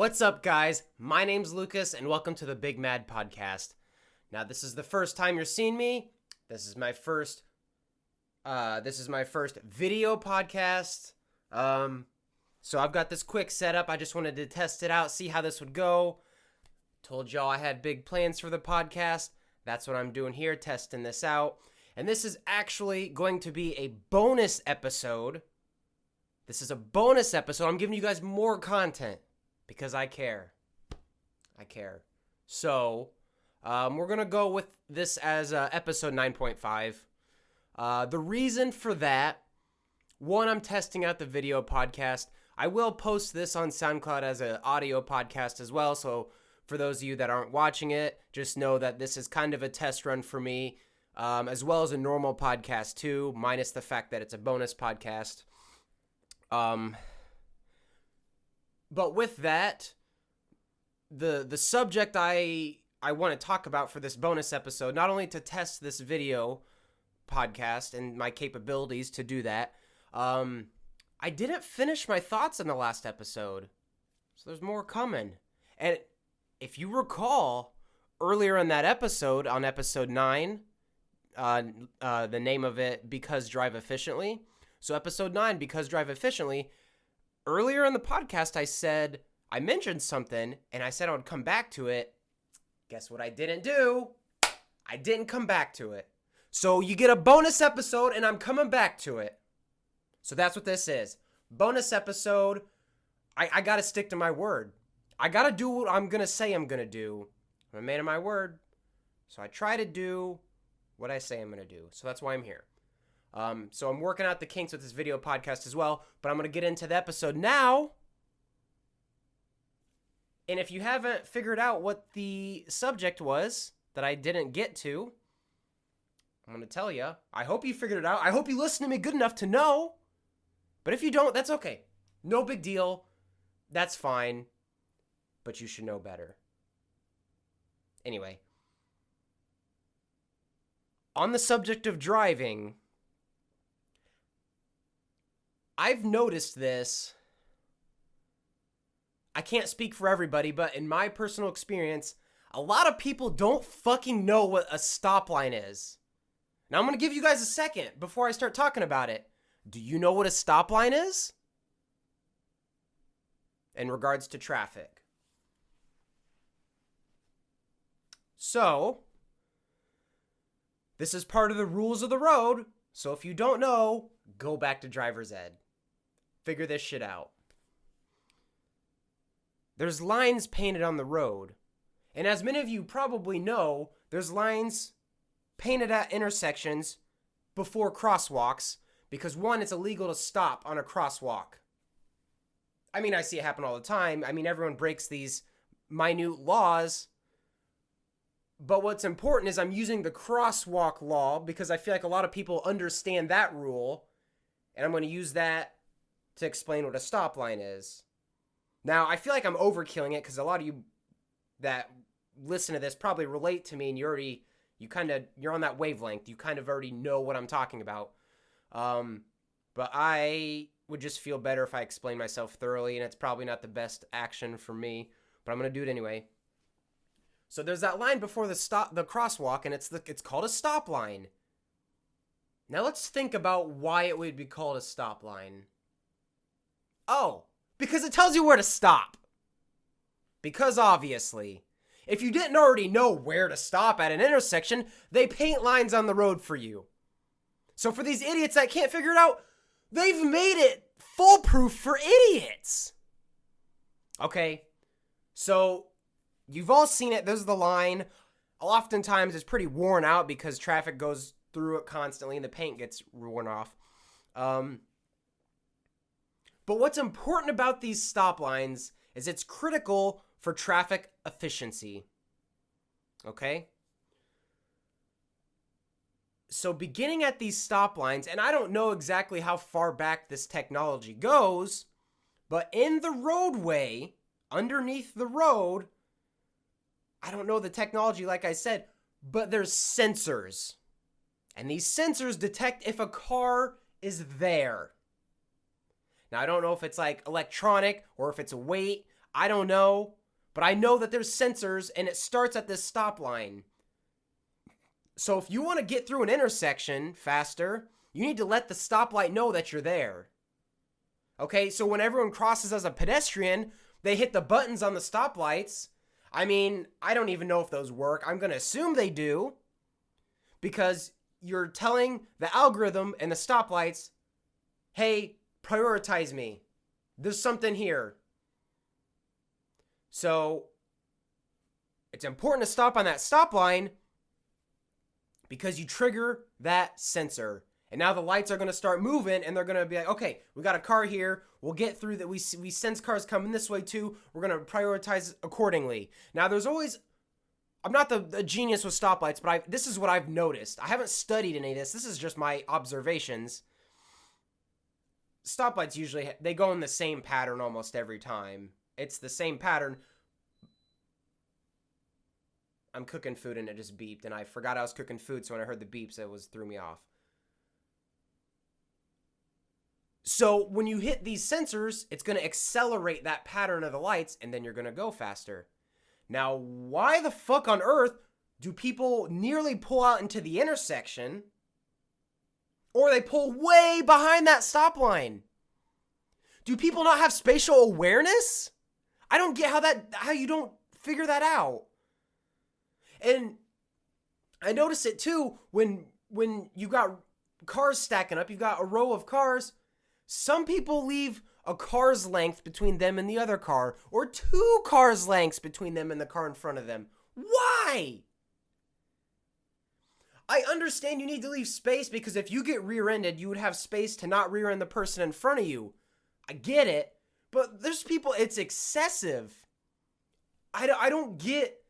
What's up, guys? My name's Lucas, and welcome to the Big Mad Podcast. Now, this is the first time you're seeing me. This is my first video podcast. So I've got this quick setup. I just wanted to test it out, see how this would go. Told y'all I had big plans for the podcast. That's what I'm doing here, testing this out. And this is actually going to be a bonus episode. This is a bonus episode. I'm giving you guys more content because I care. So, we're going to go with this as episode 9.5. The reason for that, one, I'm testing out the video podcast. I will post this on SoundCloud as an audio podcast as well. So for those of you that aren't watching it, just know that this is kind of a test run for me, as well as a normal podcast too, minus the fact that it's a bonus podcast. But with that, the subject I want to talk about for this bonus episode, not only to test this video podcast and my capabilities to do that, I didn't finish my thoughts in the last episode, so there's more coming. And if you recall, earlier in that episode, on episode 9, the name of it, Because Drive Efficiently. So episode 9, Because Drive Efficiently, earlier in the podcast, I mentioned something, and I said I would come back to it. Guess what I didn't do? I didn't come back to it. So you get a bonus episode, and I'm coming back to it. So that's what this is. Bonus episode. I got to stick to my word. I got to do what I'm going to say I'm going to do. I'm a man of my word. So I try to do what I say I'm going to do. So that's why I'm here. So I'm working out the kinks with this video podcast as well, but I'm going to get into the episode now. And if you haven't figured out what the subject was that I didn't get to, I'm going to tell you. I hope you figured it out. I hope you listened to me good enough to know. But if you don't, that's okay. No big deal. That's fine. But you should know better. Anyway. On the subject of driving, I've noticed this. I can't speak for everybody, but in my personal experience, a lot of people don't fucking know what a stop line is. Now I'm going to give you guys a second before I start talking about it. Do you know what a stop line is? In regards to traffic. So, this is part of the rules of the road. So if you don't know, go back to driver's ed. Figure this shit out. There's lines painted on the road. And as many of you probably know, there's lines painted at intersections before crosswalks because, one, it's illegal to stop on a crosswalk. I mean, I see it happen all the time. I mean, everyone breaks these minute laws. But what's important is I'm using the crosswalk law because I feel like a lot of people understand that rule. And I'm going to use that to explain what a stop line is. Now, I feel like I'm overkilling it because a lot of you that listen to this probably relate to me and you're on that wavelength. You kind of already know what I'm talking about. But I would just feel better if I explained myself thoroughly, and it's probably not the best action for me, but I'm going to do it anyway. So there's that line before the crosswalk, and it's called a stop line. Now let's think about why it would be called a stop line. Oh, because it tells you where to stop. Because obviously, if you didn't already know where to stop at an intersection, they paint lines on the road for you. So for these idiots that can't figure it out, they've made it foolproof for idiots. Okay, so you've all seen it. There's the line. Oftentimes it's pretty worn out because traffic goes through it constantly and the paint gets worn off. But what's important about these stop lines is it's critical for traffic efficiency. Okay? So beginning at these stop lines, and I don't know exactly how far back this technology goes, but in the roadway, underneath the road, I don't know the technology like I said, but there's sensors. And these sensors detect if a car is there. Now, I don't know if it's like electronic or if it's a weight. I don't know. But I know that there's sensors and it starts at this stop line. So if you want to get through an intersection faster, you need to let the stoplight know that you're there. Okay, so when everyone crosses as a pedestrian, they hit the buttons on the stoplights. I mean, I don't even know if those work. I'm going to assume they do. Because you're telling the algorithm and the stoplights, hey, prioritize me. There's something here. So it's important to stop on that stop line because you trigger that sensor. And now the lights are going to start moving and they're going to be like, okay, we got a car here. We'll get through that. We sense cars coming this way too. We're going to prioritize accordingly. Now there's always, I'm not the genius with stoplights, but this is what I've noticed. I haven't studied any of this. This is just my observations. Stoplights usually, they go in the same pattern almost every time. It's the same pattern. I'm cooking food and it just beeped and I forgot I was cooking food, so when I heard the beeps, it threw me off. So when you hit these sensors, it's going to accelerate that pattern of the lights and then you're going to go faster. Now, why the fuck on earth do people nearly pull out into the intersection or they pull way behind that stop line? Do people not have spatial awareness? I don't get how you don't figure that out. And I notice it too when you got cars stacking up, you've got a row of cars. Some people leave a car's length between them and the other car, or 2 cars' lengths between them and the car in front of them. Why? I understand you need to leave space because if you get rear-ended, you would have space to not rear-end the person in front of you. I get it, but there's people, it's excessive. I don't get,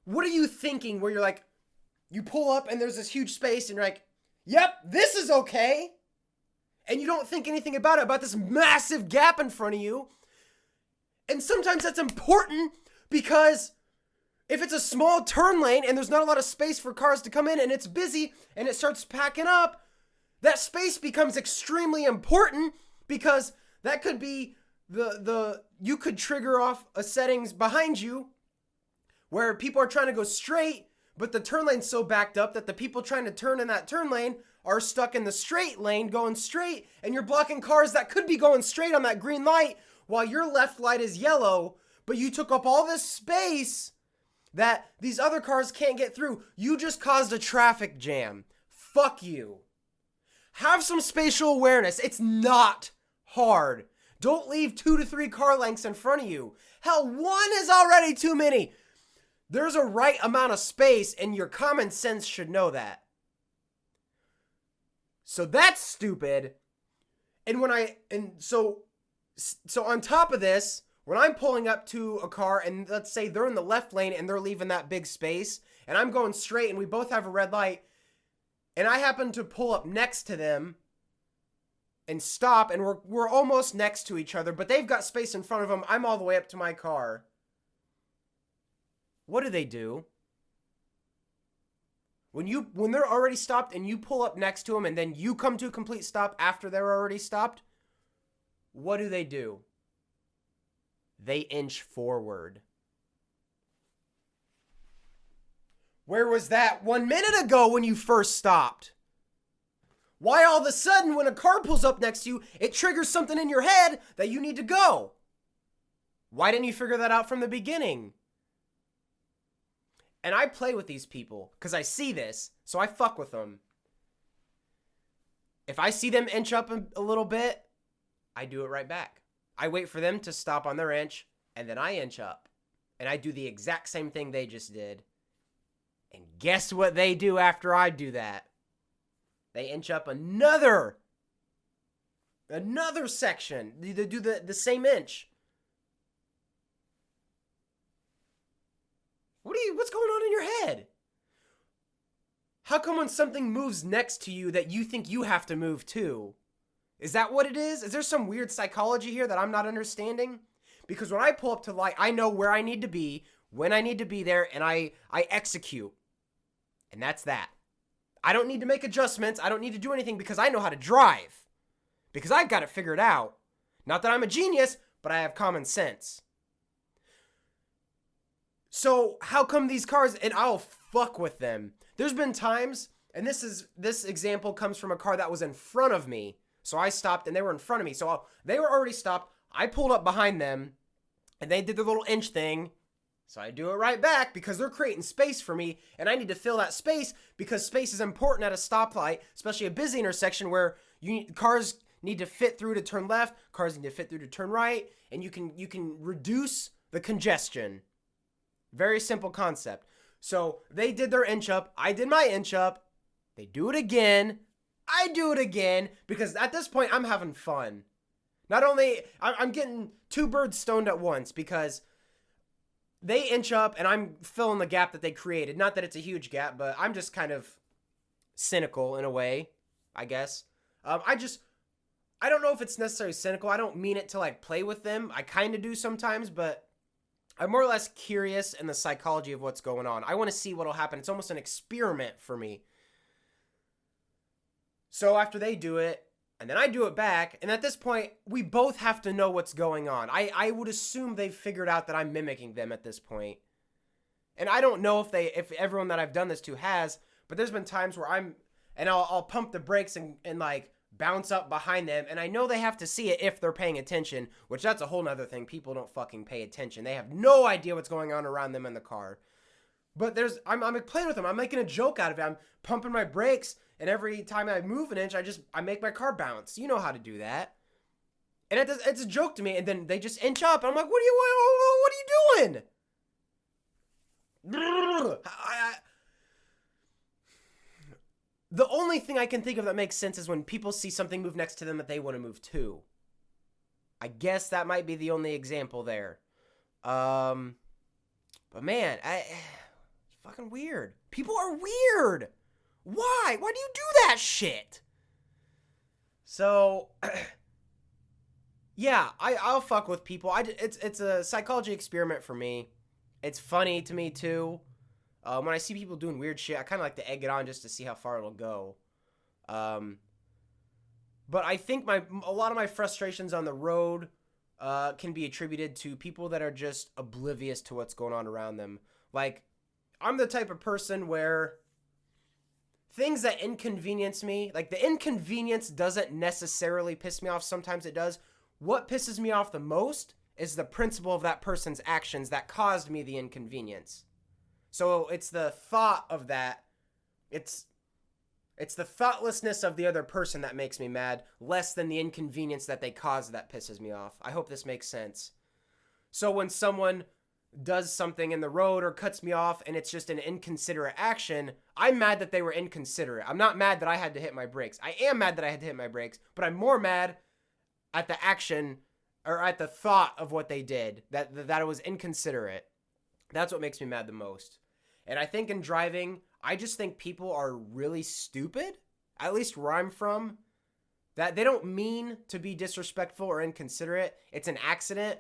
what are you thinking where you're like, you pull up and there's this huge space and you're like, yep, this is okay. And you don't think anything about this massive gap in front of you. And sometimes that's important because if it's a small turn lane and there's not a lot of space for cars to come in and it's busy and it starts packing up, that space becomes extremely important because that could be you could trigger off a settings behind you where people are trying to go straight, but the turn lane's so backed up that the people trying to turn in that turn lane are stuck in the straight lane going straight, and you're blocking cars that could be going straight on that green light while your left light is yellow, but you took up all this space that these other cars can't get through. You just caused a traffic jam. Fuck you. Have some spatial awareness. It's not hard. Don't leave 2 to 3 car lengths in front of you. Hell, 1 is already too many. There's a right amount of space, and your common sense should know that. So that's stupid. And so on top of this, when I'm pulling up to a car and let's say they're in the left lane and they're leaving that big space and I'm going straight and we both have a red light and I happen to pull up next to them and stop and we're almost next to each other, but they've got space in front of them. I'm all the way up to my car. What do? When they're already stopped and you pull up next to them and then you come to a complete stop after they're already stopped, what do? They inch forward. Where was that 1 minute ago when you first stopped? Why all of a sudden when a car pulls up next to you, it triggers something in your head that you need to go? Why didn't you figure that out from the beginning? And I play with these people because I see this, so I fuck with them. If I see them inch up a little bit, I do it right back. I wait for them to stop on their inch, and then I inch up. And I do the exact same thing they just did. And guess what they do after I do that? They inch up another section. They do the same inch. What's going on in your head? How come when something moves next to you that you think you have to move too? Is that what it is? Is there some weird psychology here that I'm not understanding? Because when I pull up to the light, I know where I need to be, when I need to be there, and I execute. And that's that. I don't need to make adjustments. I don't need to do anything because I know how to drive. Because I've got it figured out. Not that I'm a genius, but I have common sense. So how come these cars, and I'll fuck with them. There's been times, and this example comes from a car that was in front of me. So I stopped and they were in front of me. So they were already stopped. I pulled up behind them and they did their little inch thing. So I do it right back because they're creating space for me and I need to fill that space because space is important at a stoplight, especially a busy intersection where cars need to fit through to turn left, cars need to fit through to turn right, and you can reduce the congestion. Very simple concept. So they did their inch up, I did my inch up, they do it again, I do it again, because at this point I'm having fun. Not only, I'm getting two birds stoned at once because they inch up and I'm filling the gap that they created. Not that it's a huge gap, but I'm just kind of cynical in a way, I guess. I don't know if it's necessarily cynical. I don't mean it to like play with them. I kind of do sometimes, but I'm more or less curious in the psychology of what's going on. I want to see what'll happen. It's almost an experiment for me. So after they do it, and then I do it back, and at this point, we both have to know what's going on. I would assume they've figured out that I'm mimicking them at this point. And I don't know if everyone that I've done this to has, but there's been times where I'll pump the brakes and like bounce up behind them, and I know they have to see it if they're paying attention, which that's a whole nother thing. People don't fucking pay attention. They have no idea what's going on around them in the car. But I'm playing with them. I'm making a joke out of it. I'm pumping my brakes, and every time I move an inch, I make my car bounce. You know how to do that. And it's a joke to me, and then they just inch up, and I'm like, what are you doing? The only thing I can think of that makes sense is when people see something move next to them that they want to move too. I guess that might be the only example there. But man, it's fucking weird. People are weird. Why? Why do you do that shit? So, yeah, I'll fuck with people. It's a psychology experiment for me. It's funny to me too. When I see people doing weird shit, I kind of like to egg it on just to see how far it'll go. But I think a lot of my frustrations on the road can be attributed to people that are just oblivious to what's going on around them. Like, I'm the type of person where things that inconvenience me, like the inconvenience doesn't necessarily piss me off. Sometimes it does. What pisses me off the most is the principle of that person's actions that caused me the inconvenience. So it's the thought of that. It's the thoughtlessness of the other person that makes me mad, less than the inconvenience that they caused that pisses me off. I hope this makes sense. So when someone does something in the road or cuts me off and it's just an inconsiderate action, I'm mad that they were inconsiderate. I'm not mad that I had to hit my brakes. I am mad that I had to hit my brakes, but I'm more mad at the action or at the thought of what they did, that it was inconsiderate. That's what makes me mad the most. And I think in driving, I just think people are really stupid, at least where I'm from, that they don't mean to be disrespectful or inconsiderate. It's an accident,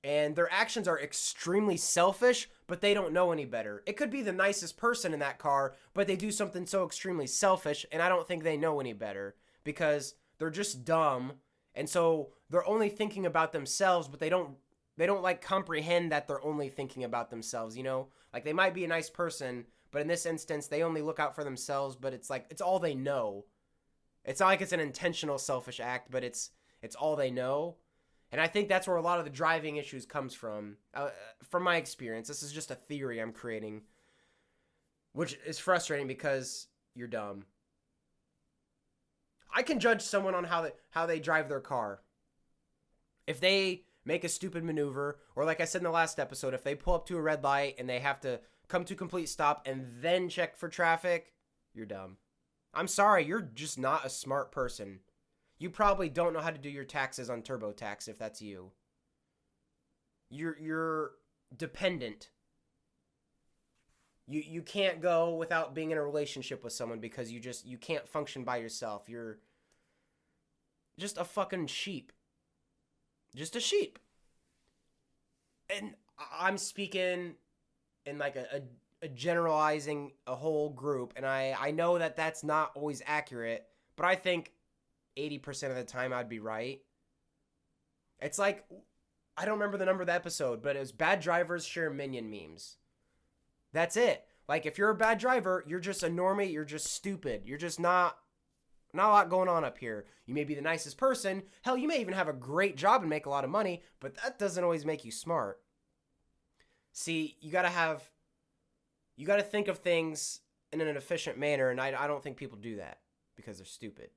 and their actions are extremely selfish, but they don't know any better. It could be the nicest person in that car, but they do something so extremely selfish, and I don't think they know any better because they're just dumb, and so they're only thinking about themselves, but they don't like comprehend that they're only thinking about themselves, you know? Like they might be a nice person, but in this instance, they only look out for themselves, but it's like, it's all they know. It's not like it's an intentional selfish act, but it's all they know. And I think that's where a lot of the driving issues comes from my experience. This is just a theory I'm creating, which is frustrating because you're dumb. I can judge someone on how they drive their car. If they make a stupid maneuver, or like I said in the last episode, if they pull up to a red light and they have to come to a complete stop and then check for traffic, you're dumb. I'm sorry, you're just not a smart person. You probably don't know how to do your taxes on TurboTax if that's you. You're dependent. You can't go without being in a relationship with someone because you can't function by yourself. You're just a fucking sheep. Just a sheep. And I'm speaking in like a generalizing a whole group, and I know that that's not always accurate, but I think 80% of the time I'd be right. It's like, I don't remember the number of the episode, but it was bad drivers share Minion memes. That's it. Like, if you're a bad driver, you're just a normie, you're just stupid. You're just not a lot going on up here. You may be the nicest person. Hell, you may even have a great job and make a lot of money, but that doesn't always make you smart. See, you got to think of things in an efficient manner, and I don't think people do that because they're stupid.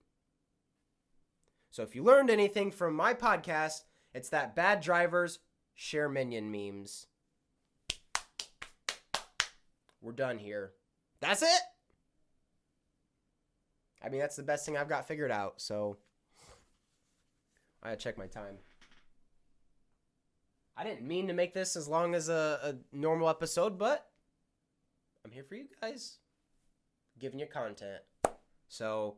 So if you learned anything from my podcast, it's that bad drivers share Minion memes. We're done here. That's it. I mean, that's the best thing I've got figured out, so I gotta check my time. I didn't mean to make this as long as a normal episode, but I'm here for you guys, giving you content. So,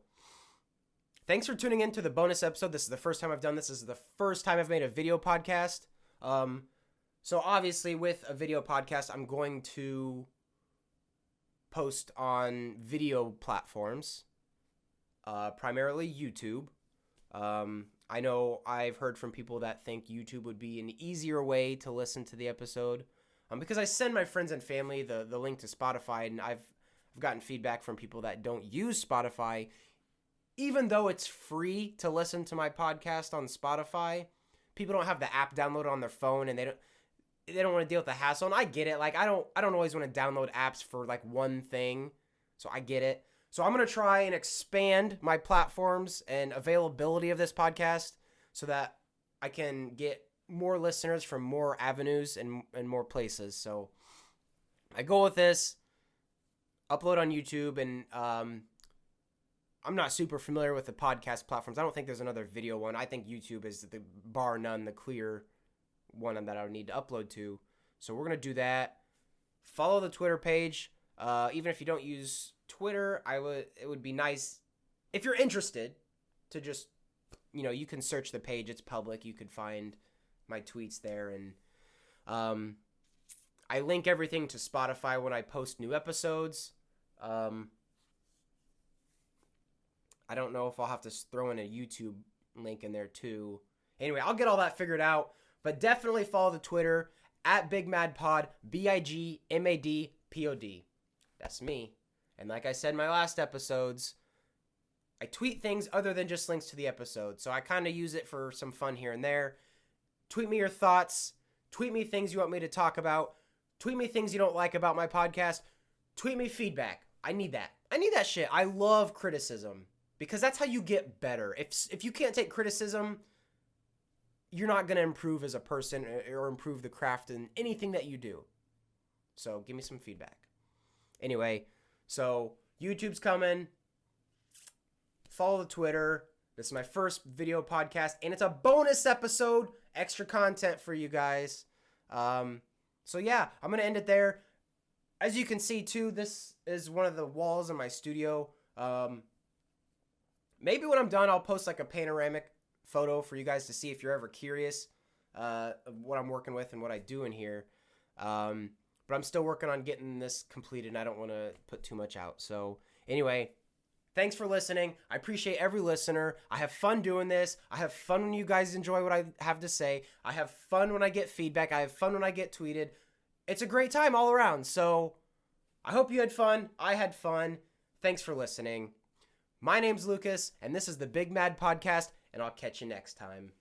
thanks for tuning in to the bonus episode. This is the first time I've done this. This is the first time I've made a video podcast. So obviously with a video podcast, I'm going to post on video platforms, primarily YouTube. I know I've heard from people that think YouTube would be an easier way to listen to the episode, because I send my friends and family the link to Spotify, and I've gotten feedback from people that don't use Spotify. Even though it's free to listen to my podcast on Spotify, people don't have the app downloaded on their phone, and they don't want to deal with the hassle. And I get it. Like, I don't always want to download apps for like one thing, so I get it. So I'm going to try and expand my platforms and availability of this podcast so that I can get more listeners from more avenues and more places. So I go with this, upload on YouTube, and I'm not super familiar with the podcast platforms. I don't think there's another video one. I think YouTube is the bar none, the clear one that I would need to upload to. So we're going to do that. Follow the Twitter page. Even if you don't use Twitter, it would be nice if you're interested to just, you can search the page. It's public. You could find my tweets there. And I link everything to Spotify when I post new episodes. I don't know if I'll have to throw in a YouTube link in there too. Anyway, I'll get all that figured out. But definitely follow the Twitter at BigMadPod, BigMadPod. That's me. And like I said in my last episodes, I tweet things other than just links to the episode. So I kind of use it for some fun here and there. Tweet me your thoughts. Tweet me things you want me to talk about. Tweet me things you don't like about my podcast. Tweet me feedback. I need that. I need that shit. I love criticism because that's how you get better. If you can't take criticism, you're not going to improve as a person or improve the craft in anything that you do. So give me some feedback. Anyway, so YouTube's coming. Follow the Twitter. This is my first video podcast, and it's a bonus episode, extra content for you guys. So yeah, I'm going to end it there. As you can see too, this is one of the walls in my studio. Maybe when I'm done, I'll post like a panoramic photo for you guys to see if you're ever curious of what I'm working with and what I do in here. But I'm still working on getting this completed, and I don't want to put too much out. So anyway, thanks for listening. I appreciate every listener. I have fun doing this. I have fun when you guys enjoy what I have to say. I have fun when I get feedback. I have fun when I get tweeted. It's a great time all around. So I hope you had fun. I had fun. Thanks for listening. My name's Lucas, and this is the Big Mad Podcast, and I'll catch you next time.